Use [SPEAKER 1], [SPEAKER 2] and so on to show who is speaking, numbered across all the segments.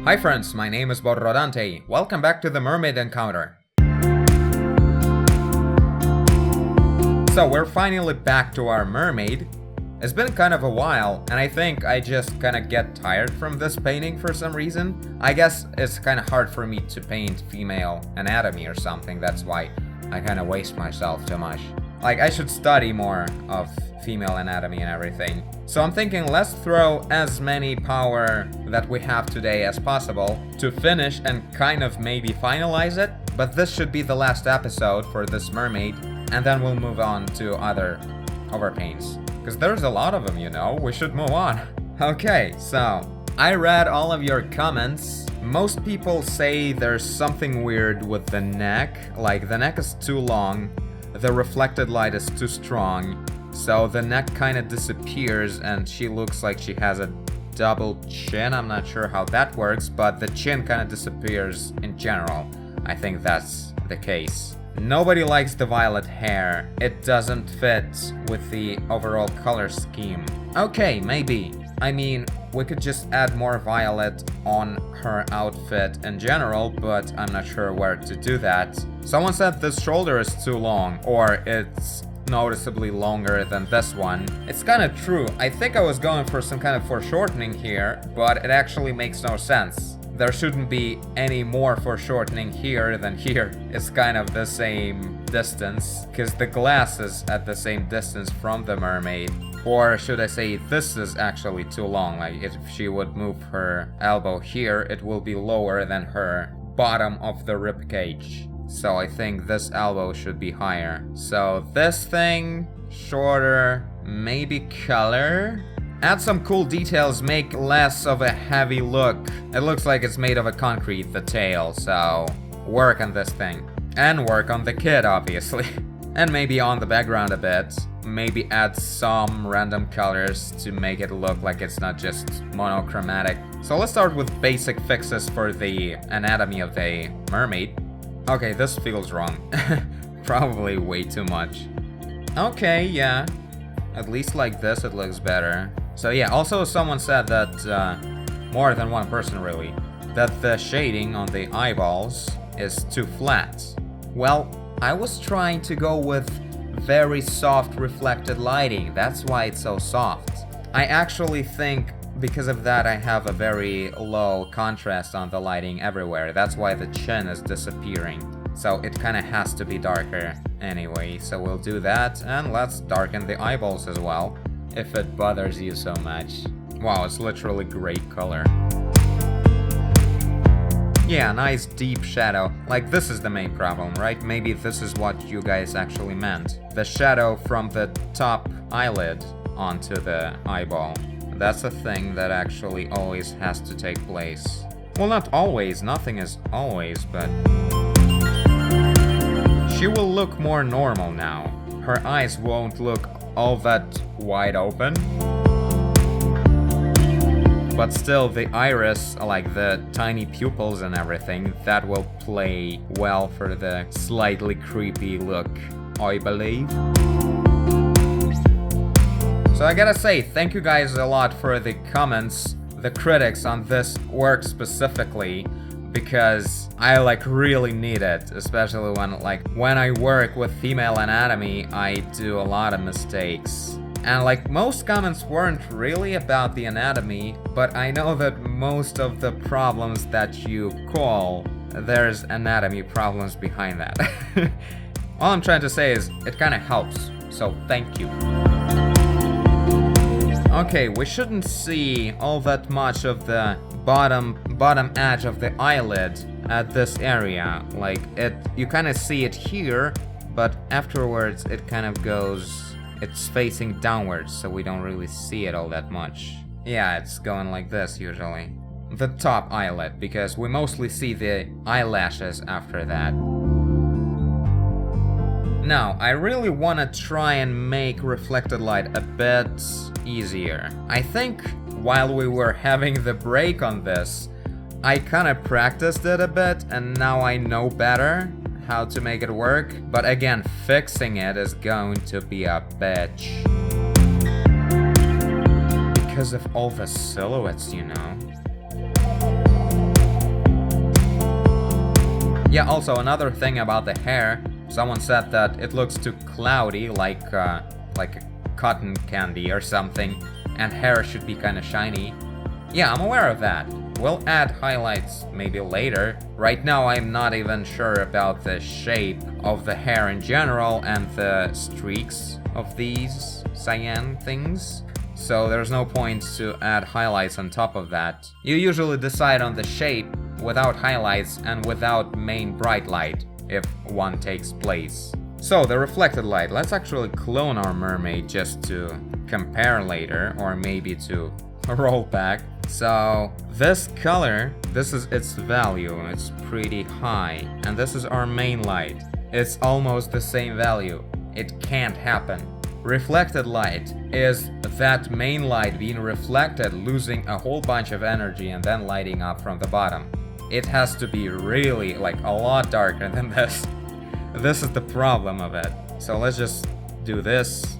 [SPEAKER 1] Hi friends, my name is Borrodante. Welcome back to the Mermaid Encounter. So we're finally back to our mermaid. It's been kind of a while, and I think I just kinda get tired from this painting for some reason. I guess it's kinda hard for me to paint female anatomy or something, that's why I kinda waste myself too much. Like, I should study more of female anatomy and everything. So I'm thinking let's throw as many power that we have today as possible to finish and kind of maybe finalize it. But this should be the last episode for this mermaid, and then we'll move on to other overpaints. Because there's a lot of them, you know, we should move on. Okay, so I read all of your comments. Most people say there's something weird with the neck, like the neck is too long, the reflected light is too strong, so the neck kind of disappears and she looks like she has a double chin. I'm not sure how that works, but the chin kind of disappears in general. I think that's the case. Nobody likes the violet hair. It doesn't fit with the overall color scheme. Okay, maybe. I mean, we could just add more violet on her outfit in general, but I'm not sure where to do that. Someone said this shoulder is too long, or it's noticeably longer than this one. It's kind of true. I think I was going for some kind of foreshortening here, but it actually makes no sense. There shouldn't be any more foreshortening here than here. It's kind of the same distance, because the glass is at the same distance from the mermaid. Or should I say, this is actually too long. Like, if she would move her elbow here, it will be lower than her bottom of the rib cage. So I think this elbow should be higher. So this thing, shorter, maybe color. Add some cool details, make less of a heavy look. It looks like it's made of a concrete, the tail, so work on this thing. And work on the kid, obviously. And maybe on the background a bit. Maybe add some random colors to make it look like it's not just monochromatic. So let's start with basic fixes for the anatomy of the mermaid. Okay, this feels wrong. Probably way too much. Okay, yeah. At least like this it looks better. So yeah, also someone said that, more than one person really, that the shading on the eyeballs is too flat. Well, I was trying to go with very soft reflected lighting, that's why it's so soft. I actually think because of that I have a very low contrast on the lighting everywhere, that's why the chin is disappearing. So it kinda has to be darker anyway, so we'll do that, and let's darken the eyeballs as well, if it bothers you so much. Wow, it's literally great color. Yeah, nice deep shadow. Like, this is the main problem, right? Maybe this is what you guys actually meant. The shadow from the top eyelid onto the eyeball. That's a thing that actually always has to take place. Well, not always, nothing is always, but she will look more normal now. Her eyes won't look all that wide open. But still, the iris, like the tiny pupils and everything, that will play well for the slightly creepy look, I believe. So I gotta say, thank you guys a lot for the comments, the critics on this work specifically, because I like really need it, especially when I work with female anatomy, I do a lot of mistakes. And like, most comments weren't really about the anatomy, but I know that most of the problems that you call, there's anatomy problems behind that. All I'm trying to say is, it kinda helps, so thank you. Okay, we shouldn't see all that much of the bottom edge of the eyelid at this area. Like, you kinda see it here, but afterwards it kind of goes... It's facing downwards, so we don't really see it all that much. Yeah, it's going like this usually. The top eyelid, because we mostly see the eyelashes after that. Now, I really want to try and make reflected light a bit easier. I think while we were having the break on this, I kind of practiced it a bit, and now I know better how to make it work, but again, fixing it is going to be a bitch. Because of all the silhouettes, you know. Yeah, also another thing about the hair, someone said that it looks too cloudy, like a cotton candy or something, and hair should be kind of shiny. Yeah, I'm aware of that. We'll add highlights maybe later. Right now I'm not even sure about the shape of the hair in general and the streaks of these cyan things. So there's no point to add highlights on top of that. You usually decide on the shape without highlights and without main bright light, if one takes place. So the reflected light, let's actually clone our mermaid just to compare later, or maybe to roll back. So this color, this is its value, it's pretty high, and this is our main light. It's almost the same value. It can't happen. Reflected light is that main light being reflected, losing a whole bunch of energy and then lighting up from the bottom. It has to be really, like, a lot darker than this. This is the problem of it. So let's just do this.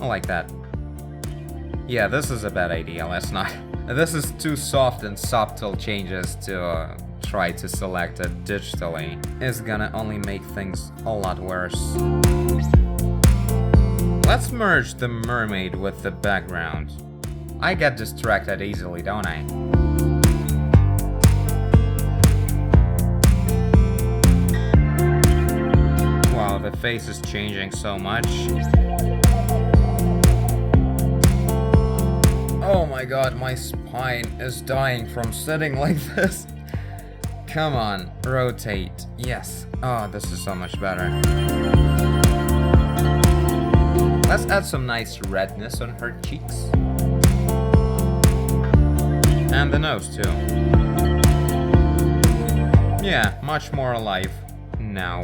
[SPEAKER 1] I like that. Yeah, this is a bad idea, let's not. This is too soft and subtle changes to try to select it digitally. It's gonna only make things a lot worse. Let's merge the mermaid with the background. I get distracted easily, don't I? Wow, the face is changing so much. Oh my god, my spine is dying from sitting like this. Come on, rotate. Yes. Oh, this is so much better. Let's add some nice redness on her cheeks. And the nose too. Yeah, much more alive now.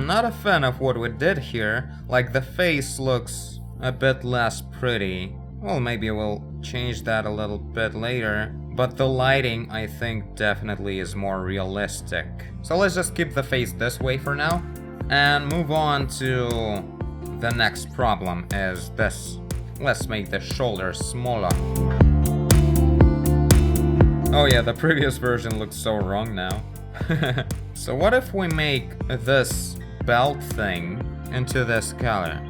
[SPEAKER 1] Not a fan of what we did here. Like, the face looks a bit less pretty. Well, maybe we'll change that a little bit later. But the lighting, I think, definitely is more realistic. So let's just keep the face this way for now. And move on to the next problem is this. Let's make the shoulders smaller. Oh yeah, the previous version looks so wrong now. So what if we make this belt thing into this color?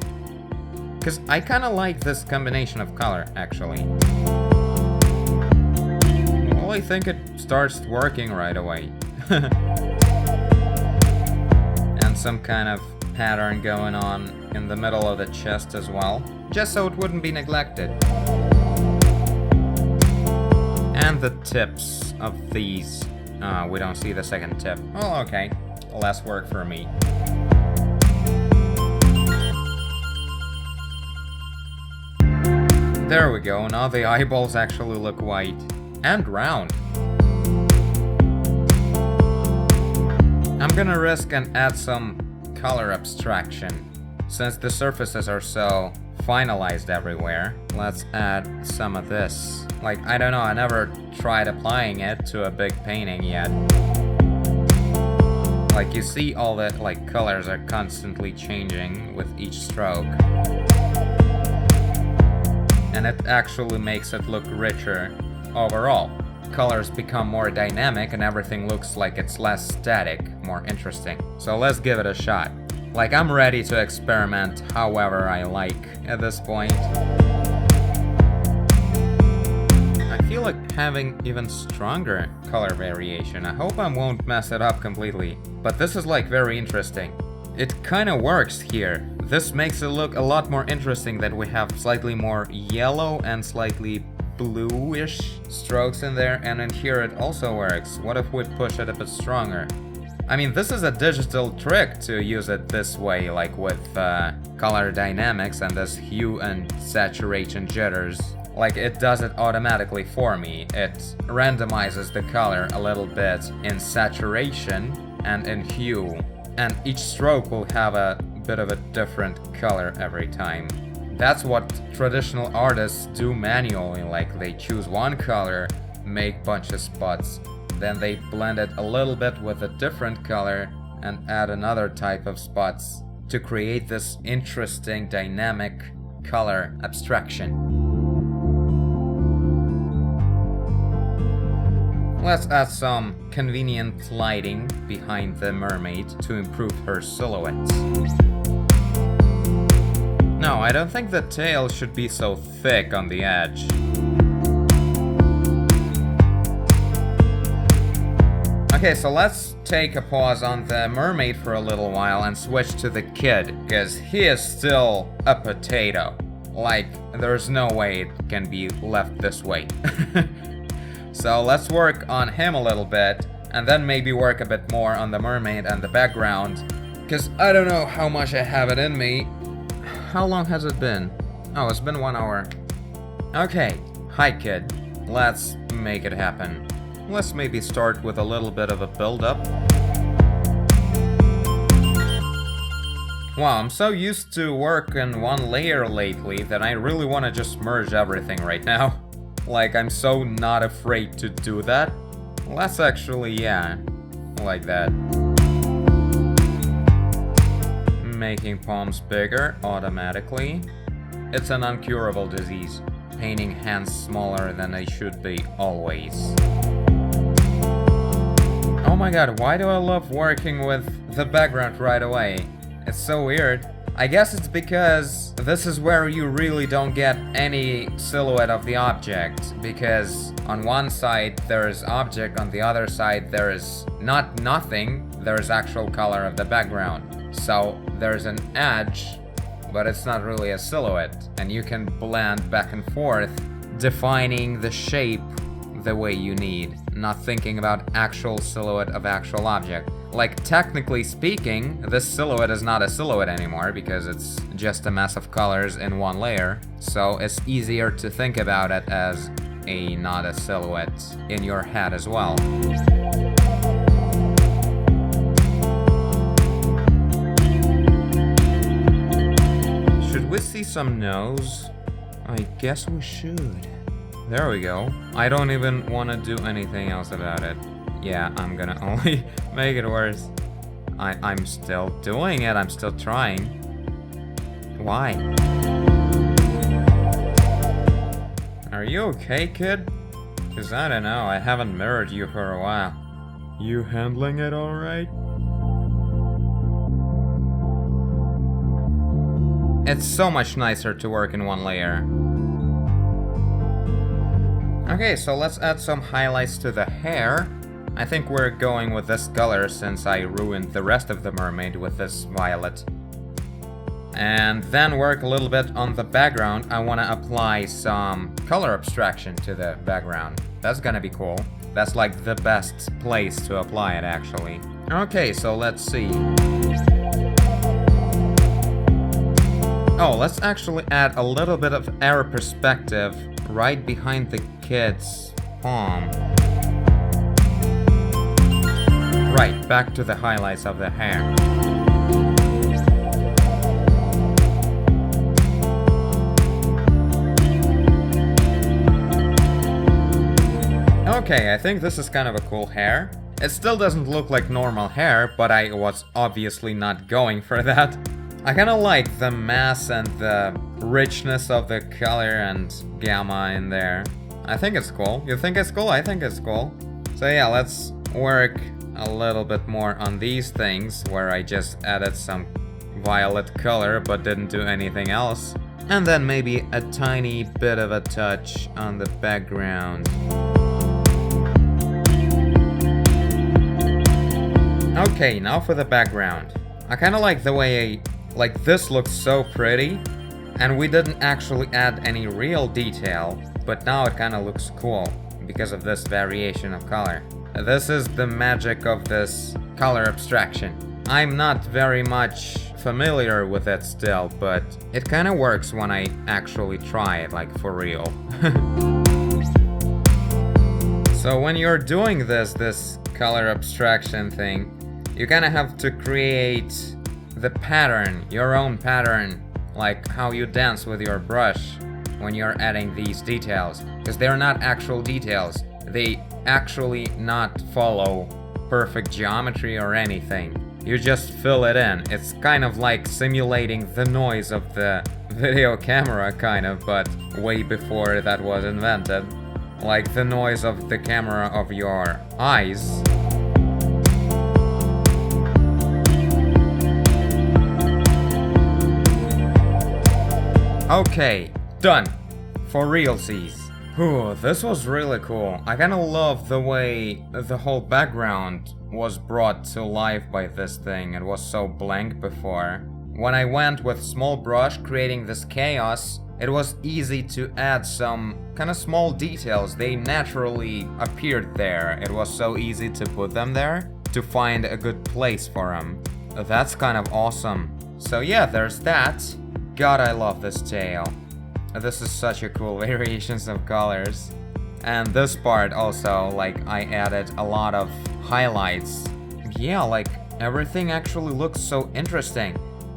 [SPEAKER 1] Because I kind of like this combination of color, actually. Well, I think it starts working right away. And some kind of pattern going on in the middle of the chest as well, just so it wouldn't be neglected. And the tips of these. We don't see the second tip. Oh, okay. Less work for me. There we go, now the eyeballs actually look white. And round. I'm gonna risk and add some color abstraction. Since the surfaces are so finalized everywhere, let's add some of this. Like, I don't know, I never tried applying it to a big painting yet. Like, you see all the, like, colors are constantly changing with each stroke. And it actually makes it look richer overall. Colors become more dynamic and everything looks like it's less static, more interesting. So let's give it a shot. Like, I'm ready to experiment however I like at this point. I feel like having even stronger color variation. I hope I won't mess it up completely. But this is, like, very interesting. It kinda works here. This makes it look a lot more interesting that we have slightly more yellow and slightly bluish strokes in there, and in here it also works. What if we push it a bit stronger? I mean, this is a digital trick to use it this way, like with color dynamics and this hue and saturation jitters. Like, it does it automatically for me. It randomizes the color a little bit in saturation and in hue. And each stroke will have a bit of a different color every time. That's what traditional artists do manually, like they choose one color, make bunch of spots, then they blend it a little bit with a different color and add another type of spots to create this interesting dynamic color abstraction. Let's add some convenient lighting behind the mermaid to improve her silhouette. No, I don't think the tail should be so thick on the edge. Okay, so let's take a pause on the mermaid for a little while and switch to the kid, because he is still a potato. Like, there's no way it can be left this way. So let's work on him a little bit, and then maybe work a bit more on the mermaid and the background, because I don't know how much I have it in me. How long has it been? Oh, it's been 1 hour. Okay, hi kid. Let's make it happen. Let's maybe start with a little bit of a build-up. Wow, I'm so used to work in one layer lately that I really want to just merge everything right now. Like, I'm so not afraid to do that. Let's actually, yeah, like that. Making palms bigger automatically. It's an uncurable disease. Painting hands smaller than they should be, always. Oh my god, why do I love working with the background right away? It's so weird. I guess it's because this is where you really don't get any silhouette of the object, because on one side there is object, on the other side there is not nothing, there is actual color of the background. So there's an edge, but it's not really a silhouette, and you can blend back and forth, defining the shape the way you need, not thinking about actual silhouette of actual object. Like, technically speaking, this silhouette is not a silhouette anymore because it's just a mess of colors in one layer, so it's easier to think about it as a not a silhouette in your head as well. Should we see some nose? I guess we should. There we go. I don't even want to do anything else about it. Yeah, I'm gonna only make it worse. I'm still doing it, I'm still trying. Why? Are you okay, kid? Cause I don't know, I haven't mirrored you for a while. You handling it alright? It's so much nicer to work in one layer. Okay, so let's add some highlights to the hair. I think we're going with this color since I ruined the rest of the mermaid with this violet. And then work a little bit on the background. I want to apply some color abstraction to the background. That's gonna be cool. That's like the best place to apply it, actually. Okay, so let's see. Oh, let's actually add a little bit of air perspective right behind the kid's palm. Right, back to the highlights of the hair. Okay, I think this is kind of a cool hair. It still doesn't look like normal hair, but I was obviously not going for that. I kinda like the mass and the richness of the color and gamma in there. I think it's cool. You think it's cool? I think it's cool. So yeah, let's work a little bit more on these things where I just added some violet color but didn't do anything else. And then maybe a tiny bit of a touch on the background. Okay, now for the background. I kinda like the way like this looks so pretty, and we didn't actually add any real detail, but now it kinda looks cool because of this variation of color. This is the magic of this color abstraction. I'm not very much familiar with it still, but it kinda works when I actually try it, like for real. So when you're doing this color abstraction thing, you kinda have to create the pattern, your own pattern, like how you dance with your brush when you're adding these details, because they're not actual details. They actually not follow perfect geometry or anything. You just fill it in. It's kind of like simulating the noise of the video camera, kind of, but way before that was invented. Like the noise of the camera of your eyes. Okay, done. For realsies. Ooh, this was really cool. I kinda love the way the whole background was brought to life by this thing. It was so blank before. When I went with small brush creating this chaos, it was easy to add some kinda small details. They naturally appeared there. It was so easy to put them there, to find a good place for them. That's kind of awesome. So yeah, there's that. God, I love this tail. This is such a cool variations of colors. And this part also, like, I added a lot of highlights. Yeah, like, everything actually looks so interesting.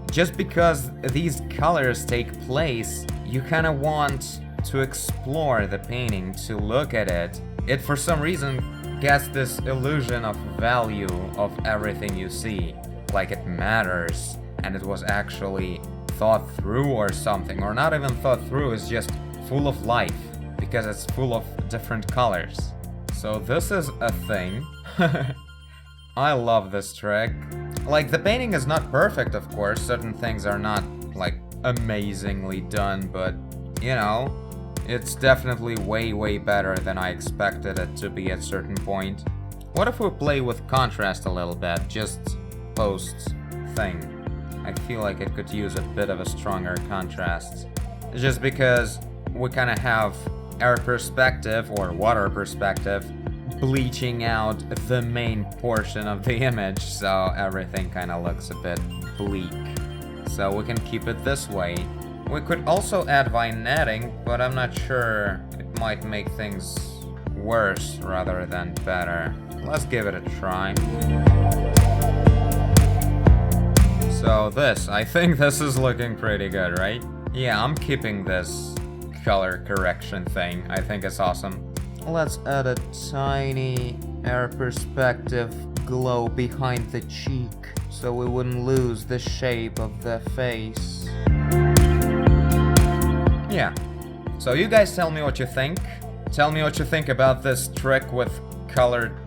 [SPEAKER 1] Just because these colors take place, you kind of want to explore the painting, to look at it. It, for some reason, gets this illusion of value of everything you see. Like it matters, and it was actually thought through or something, or not even thought through, it's just full of life, because it's full of different colors. So this is a thing. I love this trick. Like, the painting is not perfect, of course, certain things are not, like, amazingly done, but, you know, it's definitely way better than I expected it to be at certain point. What if we play with contrast a little bit, just post thing? I feel like it could use a bit of a stronger contrast. Just because we kind of have air perspective or water perspective bleaching out the main portion of the image, so everything kind of looks a bit bleak. So we can keep it this way. We could also add vignetting, but I'm not sure. It might make things worse rather than better. Let's give it a try. So this, I think this is looking pretty good, right? Yeah, I'm keeping this color correction thing. I think it's awesome. Let's add a tiny air perspective glow behind the cheek, so we wouldn't lose the shape of the face. Yeah. So you guys tell me what you think. Tell me what you think about this trick with color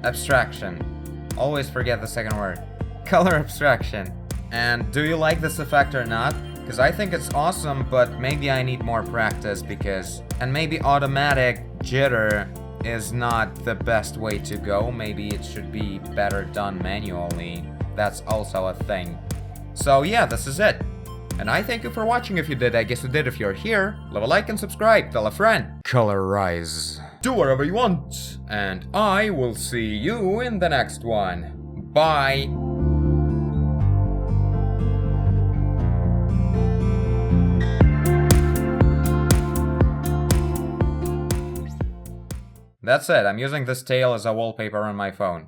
[SPEAKER 1] abstraction. Always forget the second word. Color abstraction. And do you like this effect or not? Because I think it's awesome, but maybe I need more practice because... And maybe automatic jitter is not the best way to go. Maybe it should be better done manually. That's also a thing. So yeah, this is it. And I thank you for watching if you did. I guess you did if you're here. Leave a like and subscribe. Tell a friend. Colorize. Do whatever you want. And I will see you in the next one. Bye. That's it, I'm using this tail as a wallpaper on my phone.